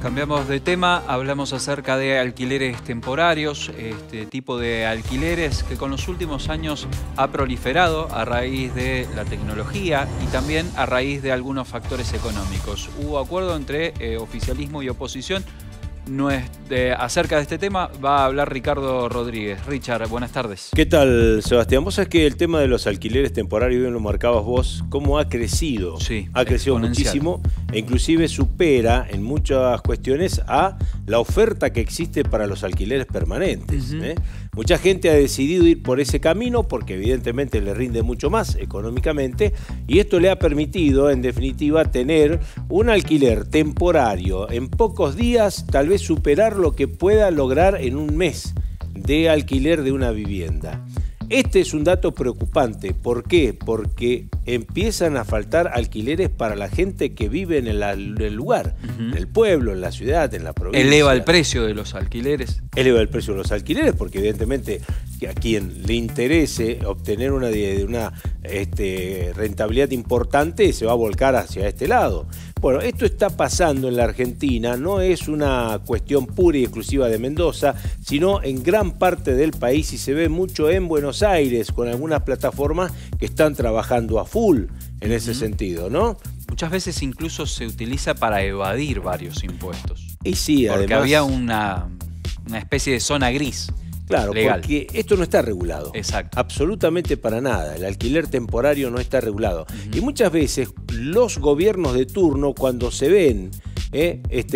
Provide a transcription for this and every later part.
Cambiamos de tema, hablamos acerca de alquileres temporarios, este tipo de alquileres que con los últimos años ha proliferado a raíz de la tecnología y también a raíz de algunos factores económicos. Hubo acuerdo entre oficialismo y oposición. Acerca de este tema va a hablar Ricardo Rodríguez. Richard, buenas tardes. ¿Qué tal, Sebastián? Vos sabés que el tema de los alquileres temporarios, bien lo marcabas vos, cómo ha crecido. Sí, ha crecido muchísimo e inclusive supera en muchas cuestiones a la oferta que existe para los alquileres permanentes. Mucha gente ha decidido ir por ese camino porque evidentemente le rinde mucho más económicamente y esto le ha permitido, en definitiva, tener un alquiler temporario en pocos días, tal vez superar lo que pueda lograr en un mes de alquiler de una vivienda. Este es un dato preocupante. ¿Por qué? Porque empiezan a faltar alquileres para la gente que vive en el lugar, en el pueblo, en la ciudad, en la provincia. ¿Eleva el precio de los alquileres? Eleva el precio de los alquileres porque evidentemente a quien le interese obtener una rentabilidad importante se va a volcar hacia este lado. Bueno, esto está pasando en la Argentina, no es una cuestión pura y exclusiva de Mendoza, sino en gran parte del país y se ve mucho en Buenos Aires con algunas plataformas que están trabajando a full en ese sentido, ¿no? Muchas veces incluso se utiliza para evadir varios impuestos. Y sí, porque además había una especie de zona gris. Claro, legal. Porque esto no está regulado. Exacto. Absolutamente para nada. El alquiler temporario no está regulado. Y muchas veces los gobiernos de turno, cuando se ven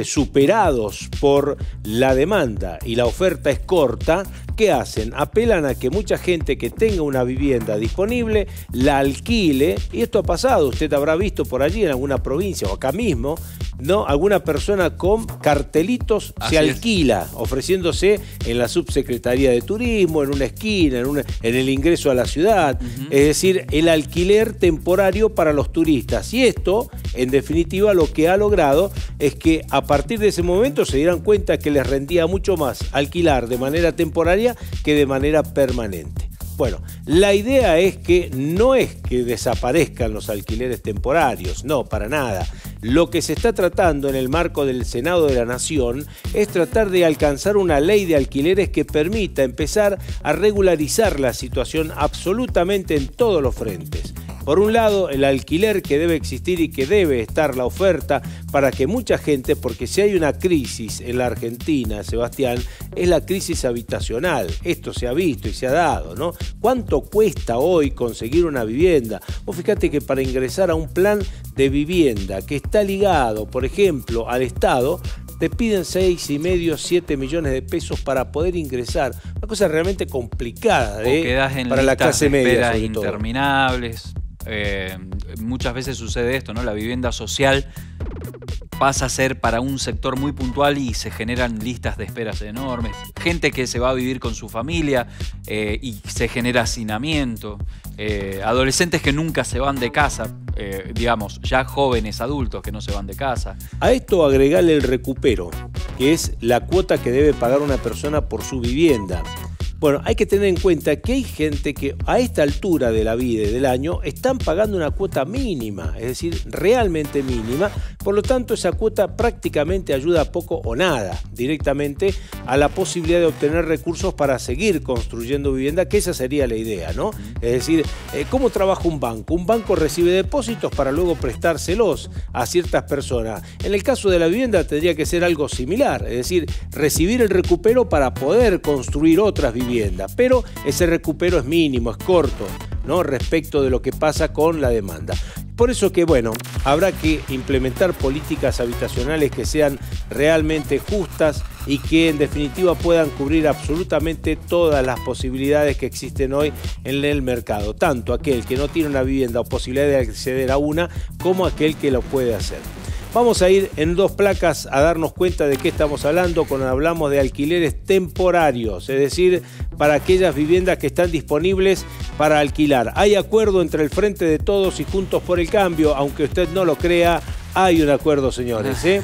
superados por la demanda y la oferta es corta, ¿qué hacen? Apelan a que mucha gente que tenga una vivienda disponible la alquile, y esto ha pasado, usted habrá visto por allí en alguna provincia o acá mismo, ¿no? Alguna persona con cartelitos se alquila, ofreciéndose en la subsecretaría de turismo, en una esquina, en el ingreso a la ciudad, es decir, el alquiler temporario para los turistas. Y esto, en definitiva, lo que ha logrado es que a partir de ese momento se dieran cuenta que les rendía mucho más alquilar de manera temporaria que de manera permanente. Bueno, la idea es que no es que desaparezcan los alquileres temporarios, no, para nada. Lo que se está tratando en el marco del Senado de la Nación es tratar de alcanzar una ley de alquileres que permita empezar a regularizar la situación absolutamente en todos los frentes. Por un lado, el alquiler que debe existir y que debe estar la oferta para que mucha gente, porque si hay una crisis en la Argentina, Sebastián, es la crisis habitacional. Esto se ha visto y se ha dado, ¿no? ¿Cuánto cuesta hoy conseguir una vivienda? Vos fíjate que para ingresar a un plan de vivienda que está ligado, por ejemplo, al Estado, te piden 6,5, 7 millones de pesos para poder ingresar. Una cosa realmente complicada para la clase media, sobre todo. Interminables. Muchas veces sucede esto, ¿no? La vivienda social pasa a ser para un sector muy puntual y se generan listas de esperas enormes. Gente que se va a vivir con su familia y se genera hacinamiento. Adolescentes que nunca se van de casa, digamos, ya jóvenes adultos que no se van de casa. A esto agregale el recupero, que es la cuota que debe pagar una persona por su vivienda. Bueno, hay que tener en cuenta que hay gente que a esta altura de la vida y del año están pagando una cuota mínima, es decir, realmente mínima. Por lo tanto, esa cuota prácticamente ayuda poco o nada directamente a la posibilidad de obtener recursos para seguir construyendo vivienda, que esa sería la idea, ¿no? Es decir, ¿cómo trabaja un banco? Un banco recibe depósitos para luego prestárselos a ciertas personas. En el caso de la vivienda tendría que ser algo similar, es decir, recibir el recupero para poder construir otras viviendas. Pero ese recupero es mínimo, es corto, ¿no? Respecto de lo que pasa con la demanda. Por eso que, bueno, habrá que implementar políticas habitacionales que sean realmente justas y que en definitiva puedan cubrir absolutamente todas las posibilidades que existen hoy en el mercado, tanto aquel que no tiene una vivienda o posibilidad de acceder a una, como aquel que lo puede hacer. Vamos a ir en dos placas a darnos cuenta de qué estamos hablando cuando hablamos de alquileres temporarios, es decir, para aquellas viviendas que están disponibles para alquilar. Hay acuerdo entre el Frente de Todos y Juntos por el Cambio, aunque usted no lo crea, Hay un acuerdo, señores. de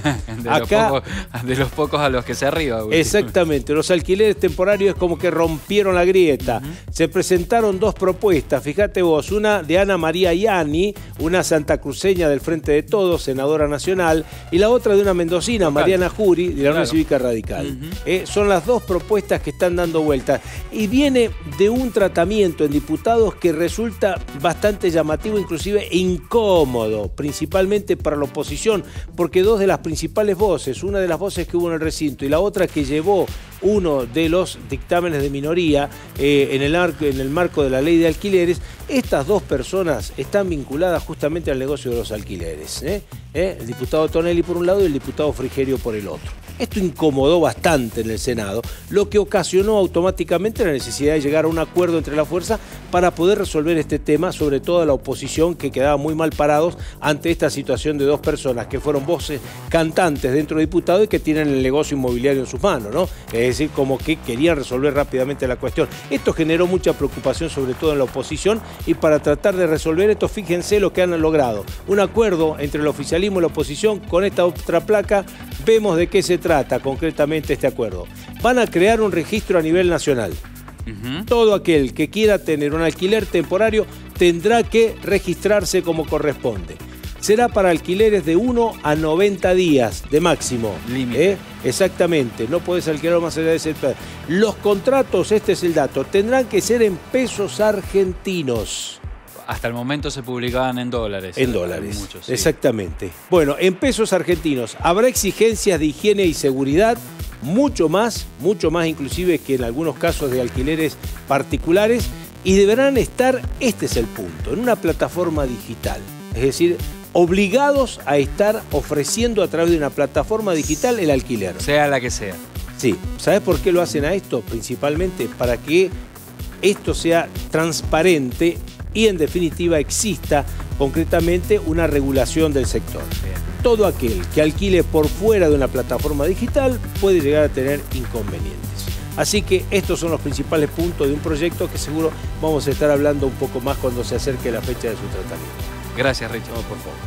Acá, los pocos a los que se arriba. Exactamente. Los alquileres temporarios es como que rompieron la grieta. Se presentaron dos propuestas. Fíjate vos, una de Ana María Ianni, una santacruceña del Frente de Todos, senadora nacional, y la otra de una mendocina, Mariana Jury, de la Unión Cívica Radical. Son las dos propuestas que están dando vueltas. Y viene de un tratamiento en diputados que resulta bastante llamativo, inclusive incómodo, principalmente para la oposición, porque dos de las principales voces, una de las voces que hubo en el recinto y la otra que llevó uno de los dictámenes de minoría en el marco de la ley de alquileres, estas dos personas están vinculadas justamente al negocio de los alquileres. El diputado Tonelli por un lado y el diputado Frigerio por el otro. Esto incomodó bastante en el Senado, lo que ocasionó automáticamente la necesidad de llegar a un acuerdo entre las fuerzas para poder resolver este tema, sobre todo a la oposición, que quedaba muy mal parados ante esta situación de dos personas que fueron voces cantantes dentro de diputados y que tienen el negocio inmobiliario en sus manos, ¿no? Es decir, como que querían resolver rápidamente la cuestión. Esto generó mucha preocupación, sobre todo en la oposición, y para tratar de resolver esto, fíjense lo que han logrado. Un acuerdo entre el oficialismo y la oposición. Con esta otra placa vemos de qué se trata concretamente este acuerdo. Van a crear un registro a nivel nacional. Todo aquel que quiera tener un alquiler temporario tendrá que registrarse como corresponde. Será para alquileres de 1 a 90 días de máximo. Límite. Exactamente, no puedes alquilar más allá de ese. Los contratos, este es el dato, tendrán que ser en pesos argentinos. Hasta el momento se publicaban en dólares. En dólares, muchos, sí. Exactamente. Bueno, en pesos argentinos habrá exigencias de higiene y seguridad, mucho más inclusive que en algunos casos de alquileres particulares, y deberán estar, este es el punto, en una plataforma digital. Es decir, obligados a estar ofreciendo a través de una plataforma digital el alquiler. Sea la que sea. Sí. ¿Sabes por qué lo hacen a esto? Principalmente para que esto sea transparente y en definitiva exista concretamente una regulación del sector. Bien. Todo aquel que alquile por fuera de una plataforma digital puede llegar a tener inconvenientes. Así que estos son los principales puntos de un proyecto que seguro vamos a estar hablando un poco más cuando se acerque la fecha de su tratamiento. Gracias, Richard. No, por favor.